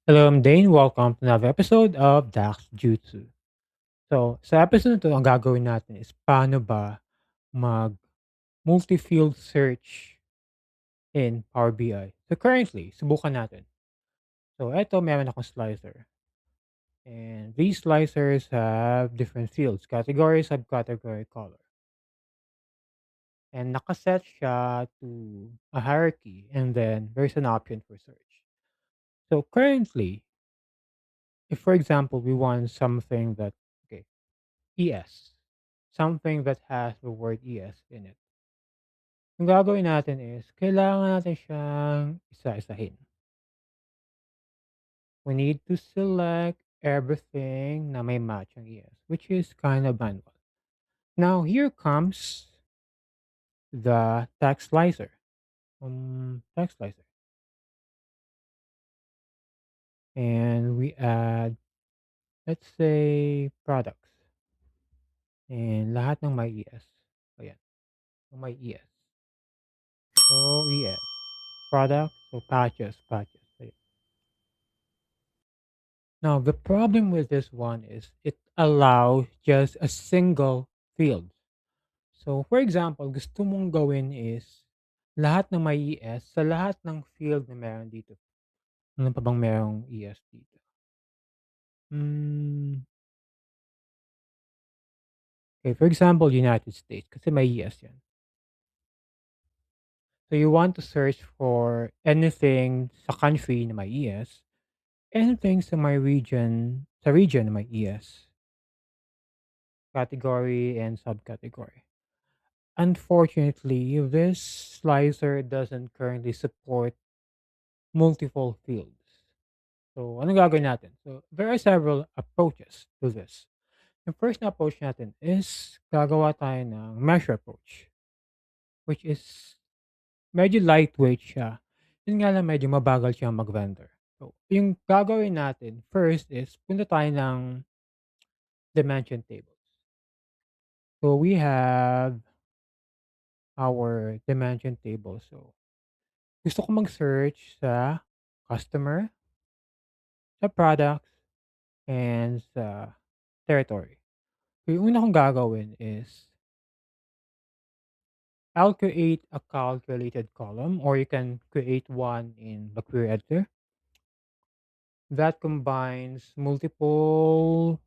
Hello, I'm Dane. Welcome to another episode of Dax Jutsu. So, sa episode na to, ang gagawin natin is paano ba mag multi-field search in Power BI. So, currently, subukan natin. So, eto, meron akong slicer. And these slicers have different fields, category, subcategory, color. And nakaset siya to a hierarchy. And then, there's an option for search. So, currently, if for example, we want something that, okay, ES. Something that has the word ES in it. Ang gagawin natin is, kailangan natin siyang isa-isahin. We need to select everything na may match ang ES, which is kind of manual. Now, here comes the text slicer. Text slicer. And we add, let's say, products. And lahat ng may ES. Ayan, ng may ES. So, ES. Product, so patches. Ayan. Now, the problem with this one is it allows just a single field. So, for example, gusto mong gawin is lahat ng may ES sa lahat ng field na meron dito. Ano pa bang merong ES dito? Hmm, okay, for example, United States kasi may ES yan. So, you want to search for anything sa country na may ES, anything sa region na may ES, category and subcategory. Unfortunately, this slicer doesn't currently support multiple fields. So, anong gagawin natin? So, there are several approaches to this. Yung first na approach natin is gagawa tayo ng mesh approach, which is medyo lightweight siya. Yun nga lang medyo mabagal siya mag-render. So, yung gagawin natin first is punta tayo ng dimension tables. So, we have our dimension table. So, gusto ko mag-search sa customer, sa products, and sa territory. So, yung una kong gagawin is I'll create a calculated column or you can create one in the query editor that combines multiple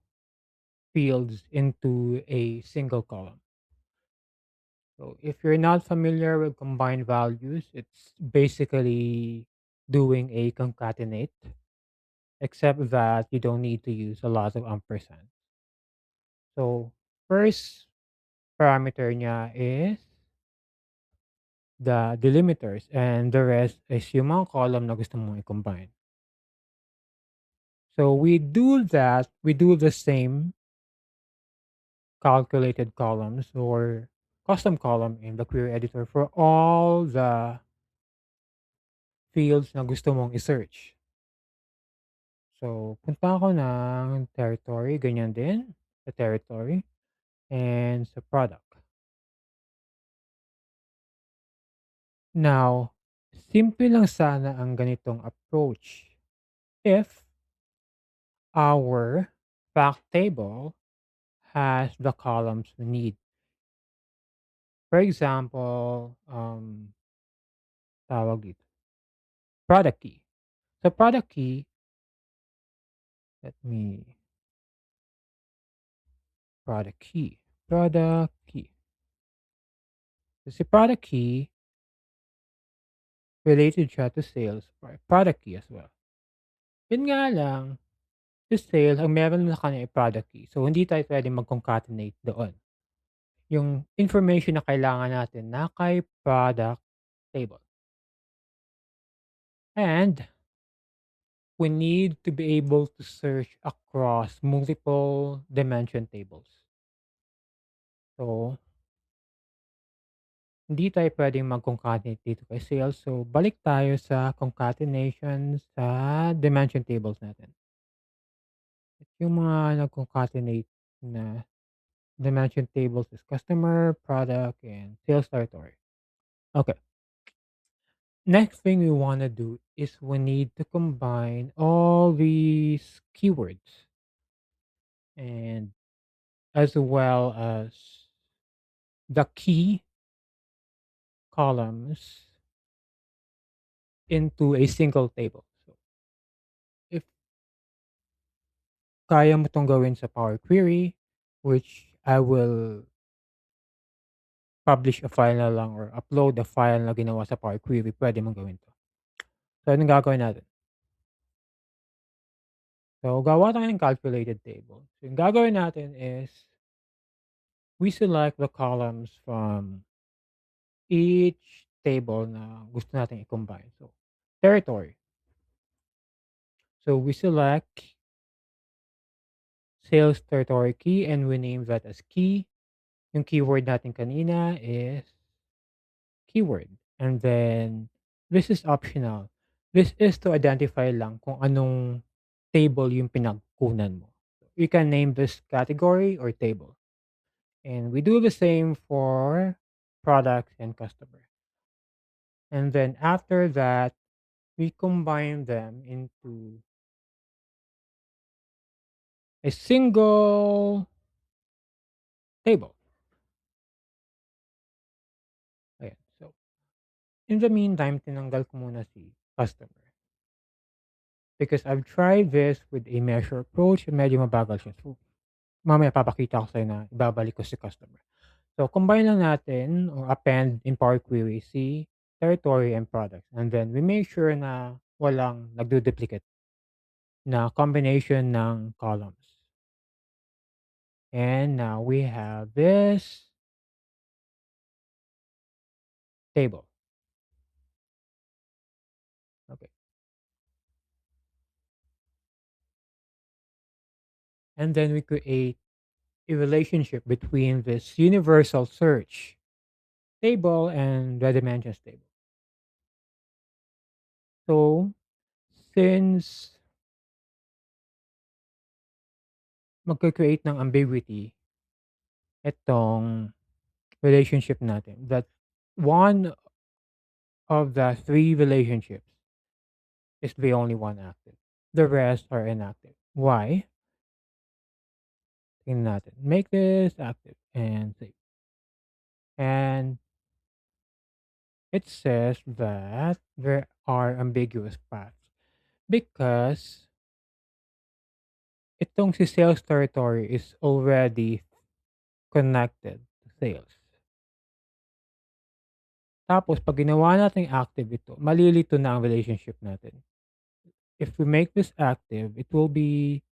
fields into a single column. So if you're not familiar with combined values, it's basically doing a concatenate, except that you don't need to use a lot of ampersand. So first parameter niya is the delimiters and the rest is yung mga column na gusto mong i-combine. So we do the same calculated columns or custom column in the query editor for all the fields na gusto mong i-search. So, punta ako ng territory, ganyan din sa territory and sa product. Now, simple lang sana ang ganitong approach if our fact table has the columns we need. For example, tawag dito, product key. So, product key, let me, product key. So, si product key, related siya to sales or product key as well. Yun nga lang, to sales, ang meron na kanya ay product key. So, hindi tayo pwede mag-concatenate doon. Yung information na kailangan natin na kay product table. And we need to be able to search across multiple dimension tables. So, hindi tayo pwedeng mag-concatenate dito kay sales. So, balik tayo sa concatenation sa dimension tables natin. Yung mga nag-concatenate na dimension tables is customer, product, and sales territory. Okay. Next thing we want to do is we need to combine all these keywords and as well as the key columns into a single table. So if kaya mo 'tong gawin sa Power Query, which I will publish a file na lang or upload a file na ginawa sa Power Query, pwede mong gawin 'to. So, anong gagawin natin? So, gawa tayo ng calculated table. So, yung gagawin natin is we select the columns from each table na gusto nating i-combine. So, territory. So, we select sales territory key and we name that as key. Yung keyword natin kanina is keyword. And then, this is optional. This is to identify lang kung anong table yung pinagkunan mo. You can name this category or table. And we do the same for products and customer. And then after that, we combine them into a single table. Ayan. So, in the meantime, tinanggal ko muna si customer. Because I've tried this with a measure approach and medyo mabagal siya. So, mamaya papakita ko sa'yo na ibabalik ko si customer. So, combine lang natin or append in Power Query si territory and products. And then we make sure na walang nagduduplicate na combination ng columns. And now we have this table. Okay. And then we create a relationship between this universal search table and the dimensions table. So, since magka-create ng ambiguity itong relationship natin, that one of the three relationships is the only one active. The rest are inactive. Why? Tingnan natin. Make this active and save. And it says that there are ambiguous paths because itong si sales territory is already connected to sales. Tapos 'pag ginawa nating active ito, malilito na ang relationship natin. If we make this active, it will be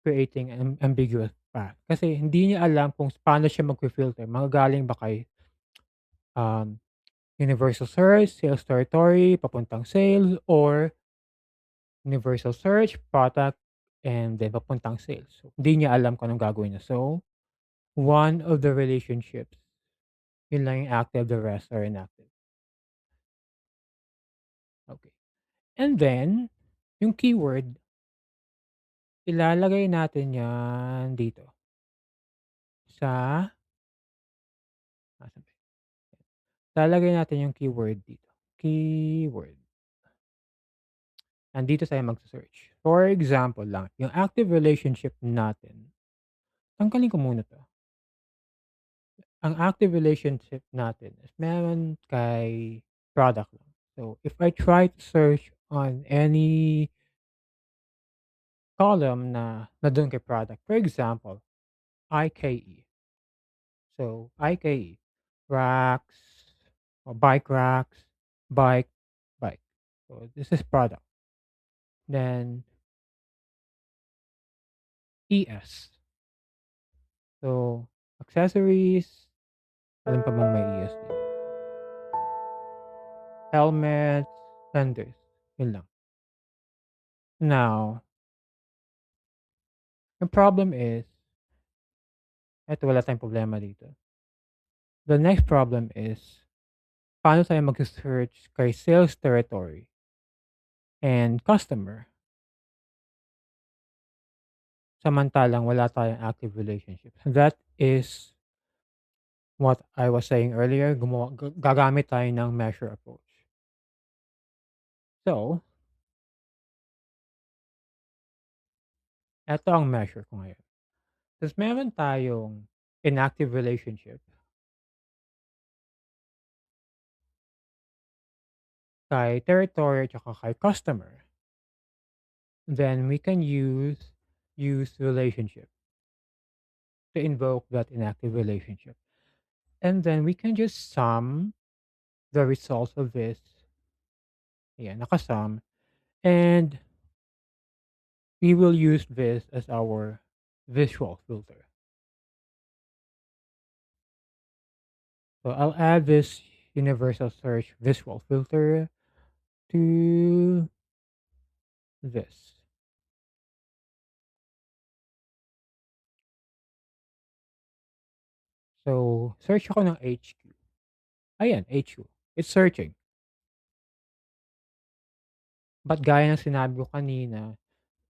creating an ambiguous path. Kasi hindi niya alam kung paano siya magfi-filter, manggagaling ba kay, um, universal search, sales territory, papuntang sales, or universal search, product, and then papuntang sales. So, hindi niya alam kung anong gagawin niya. So, one of the relationships, yun lang yung active, the rest are inactive. Okay. And then, yung keyword, ilalagay natin yan dito sa nasaan ba lalagay natin yung keyword dito. Keyword. Nandito tayo magse-search. For example lang, yung active relationship natin, tanggalin ko muna 'to. Ang active relationship natin is meron kay product lang. So, if I try to search on any column na nandun kay product, for example, IKE. So, IKE, racks or bike racks, bike, bike. So, this is product. Then, ES. So, accessories, alin pa bang may ES dito? Helmets, fenders, yun lang. Now, the problem is, eto wala tayong problema dito. The next problem is, paano tayo magse-search kay sales territory and customer samantalang wala tayong active relationship. That is what I was saying earlier, gagamit tayo ng measure approach. So, eto ang measure ko ngayon. Ta's meron tayong inactive relationship kay territory tsaka kay customer. Then we can use relationship to invoke that inactive relationship. And then we can just sum the results of this. Ayan, nakasum. And we will use this as our visual filter. So I'll add this universal search visual filter to this. So search ako ng HQ. Ayan, HQ. It's searching. But gaya ng sinabi ko kanina,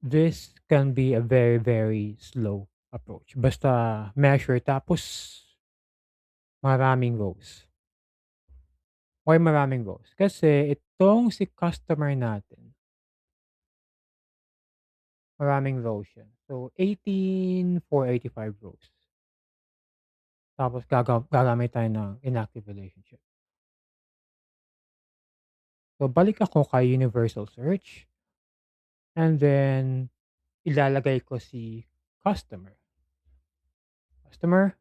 this can be a very, very slow approach. Basta measure tapos maraming rows or maraming rows. Kasi itong si customer natin, maraming rows yan. So 18,485 rows. Tapos gagamit tayo ng inactive relationship. So balik ako kay universal search and then ilalagay ko si customer. Customer,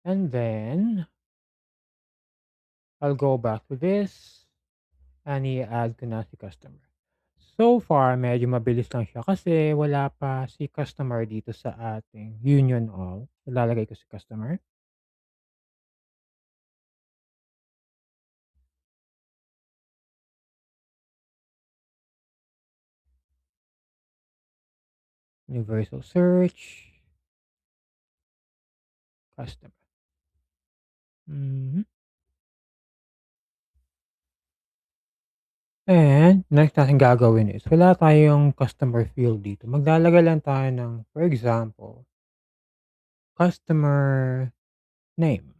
and then I'll go back to this and i-add ko na si customer. So far, medyo mabilis lang siya kasi wala pa si customer dito sa ating union all. Ilalagay ko si customer. Universal search, customer. Mhm. And next natin gagawin is wala tayong customer field dito. Maglalagay lang tayo ng, for example, customer name.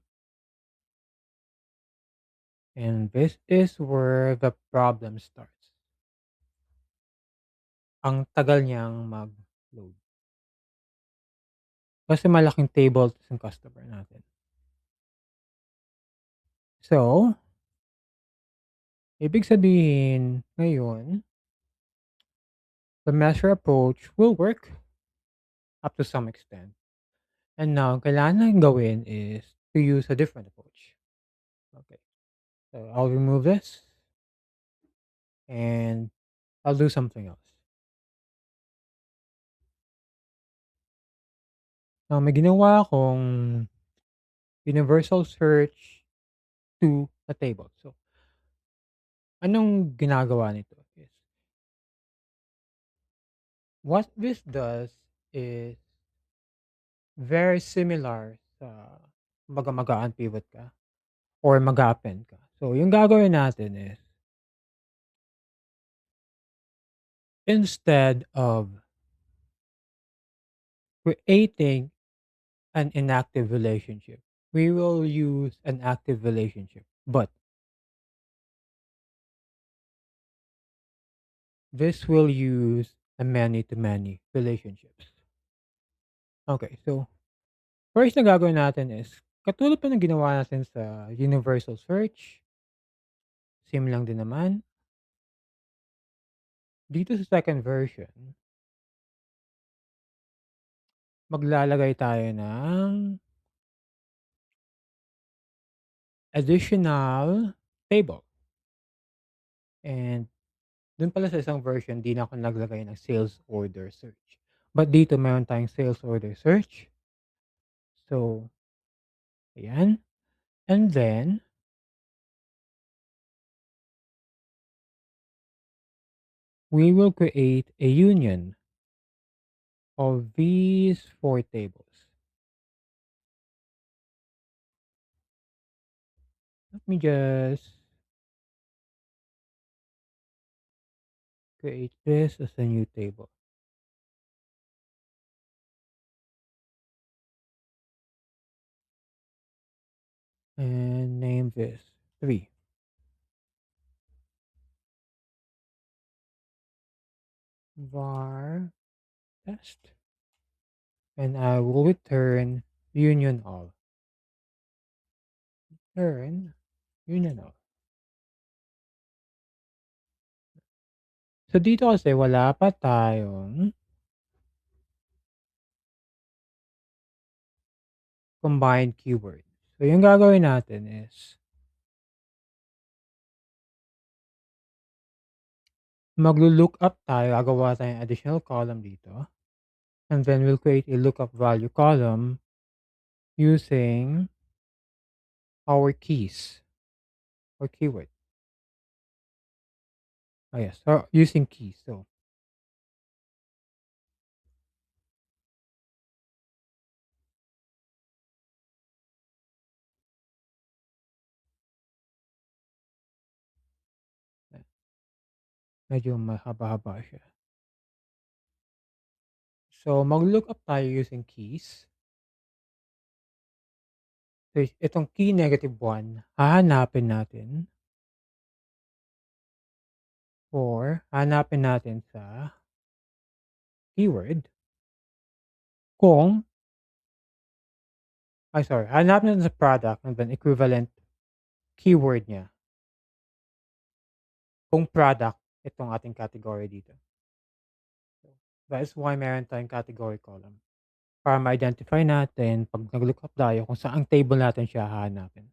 And this is where the problem starts. Ang tagal niyang mag-load. Kasi malaking table yung customer natin. So, ibig sabihin ngayon, the measure approach will work up to some extent. And now, kailangan natin gawin is to use a different approach. Okay. So, I'll remove this and I'll do something else. Now, may ginawa akong universal search to a table. So, anong ginagawa nito is, what this does is very similar sa kumbaga mag-a-unpivot ka or mag-a-append ka. So, yung gagawin natin is, instead of creating an inactive relationship, we will use an active relationship. But this will use a many-to-many relationships. Okay, so first na gagawin natin is, katulad pa ng ginawa natin sa universal search, same lang din naman. Dito sa second version, maglalagay tayo ng additional table. And dun pala sa isang version, di na ako naglagay ng sales order search. But dito meron tayong sales order search. So, ayan. And then, we will create a union of these four tables. Let me just create this as a new table. And name this 3 var test, and I will return union all. Return union all. So dito kasi wala pa tayong combined keyword. So yung gagawin natin is maglo-lookup tayo, gagawa tayong additional column dito, and then we'll create a lookup value column using our keys or keyword. Oh yes, so using keys. So medyo mahaba-haba siya. So mag-lookup tayo using keys. So itong key -1, hahanapin natin or hahanapin natin sa keyword kung sorry, hahanapin natin sa product and then equivalent keyword niya kung product itong ating category dito. So, that is why meron tayong category column para ma-identify natin 'pag nag-lookup tayo kung saang table natin siya hahanapin.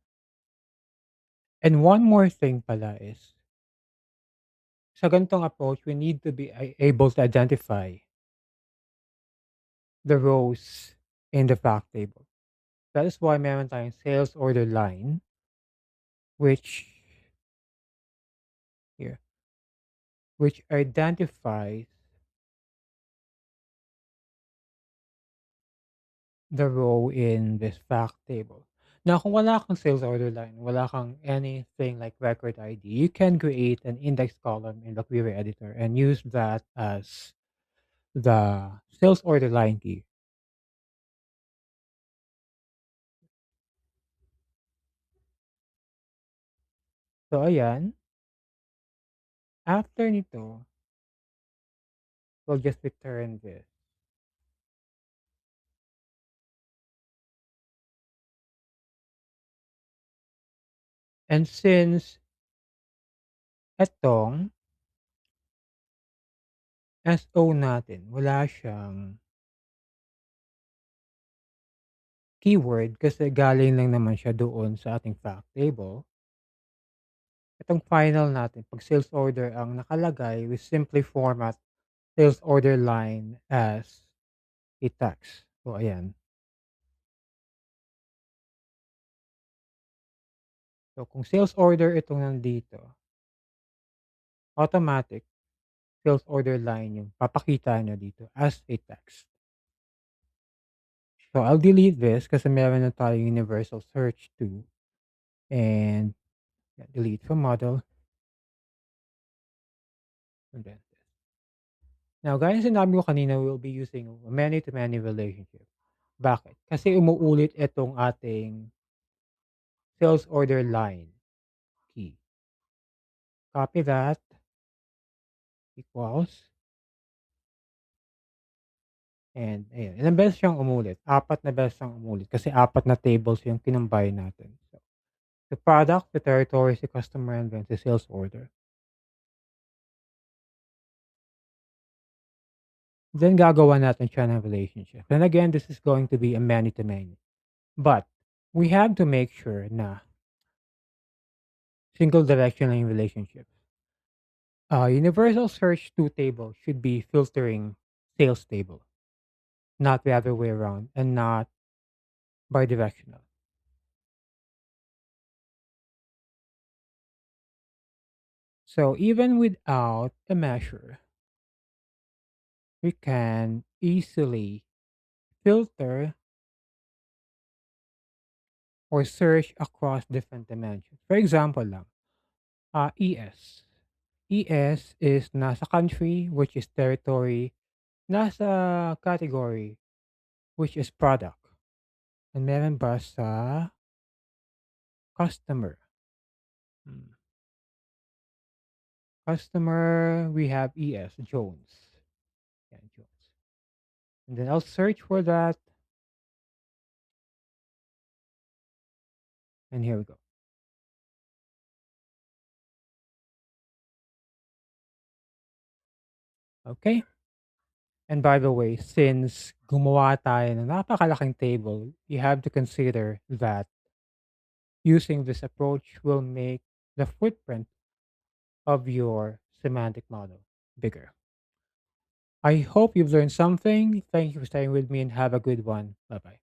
And one more thing pala is, sa ganitong approach, we need to be able to identify the rows in the fact table. That is why meron tayong sales order line, which here, which identifies the row in this fact table. Now, kung wala kang sales order line, wala kang anything like record ID, you can create an index column in the query editor and use that as the sales order line key. So, ayan. After nito, we'll just return this. And since etong SO natin, wala siyang keyword kasi galing lang naman siya doon sa ating fact table. Itong final natin, 'pag sales order ang nakalagay, we simply format sales order line as a text. So, ayan. So, kung sales order itong nandito, automatic sales order line yung papakita niya dito as a text. So, I'll delete this kasi meron na tayong universal search too. And delete from model. And then this. Now, gaya ng sinabi ko kanina, we'll be using many-to-many relationship. Bakit? Kasi umuulit itong ating sales order line key. Copy that equals, and ayan, ilang beses siyang umulit? 4 na beses siyang umulit kasi 4 na tables yung kinumbine natin. So, the product, the territory, the customer, and then the sales order. Then gagawa natin siya ng relationship. And again, this is going to be a many-to-many. But we have to make sure na single direction lang yung relationship. Universal search to table should be filtering sales table, not the other way around, and not bidirectional. So even without a measure, we can easily filter or search across different dimensions. For example lang, ES. ES is nasa country, which is territory, nasa category, which is product. And meron ba sa customer? Hmm. Customer, we have ES Jones. Yeah, Jones. And then I'll search for that. And here we go. Okay. And by the way, since gumawa tayo ng napakalaking table, you have to consider that using this approach will make the footprint of your semantic model bigger. I hope you've learned something. Thank you for staying with me and have a good one. Bye bye.